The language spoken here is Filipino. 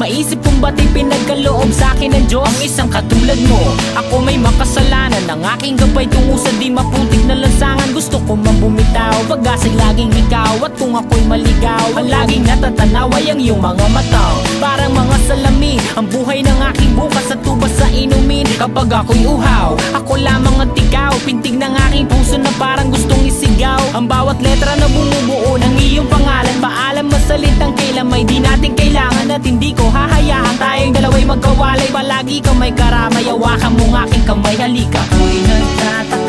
Maisip kung ba't pinagkaloob sa'kin ng Diyos ang isang katulad mo. Ako may makasalanan, ang aking gabay tungo sa di maputik na lansangan. Gusto ko man bumitaw, pag-asa'y laging ikaw. At kung ako'y maligaw, ang laging natatanaw ay ang iyong mga mata. Parang mga salamin, ang buhay ng aking bukas at tubas sa inumin. Kapag ako'y uhaw, ako lamang ang tigaw. Pintig ng aking puso na parang gustong isigaw. Ang bawat letra na bumubuo ng iyong pangalan. Paalam masalitang kailan may di natin kailangan. At hindi ko hahayaan tayong dalawa'y magkawalay. Palagi ka may karamay, hawakan mong aking kamay, halika. Ako'y nagtataka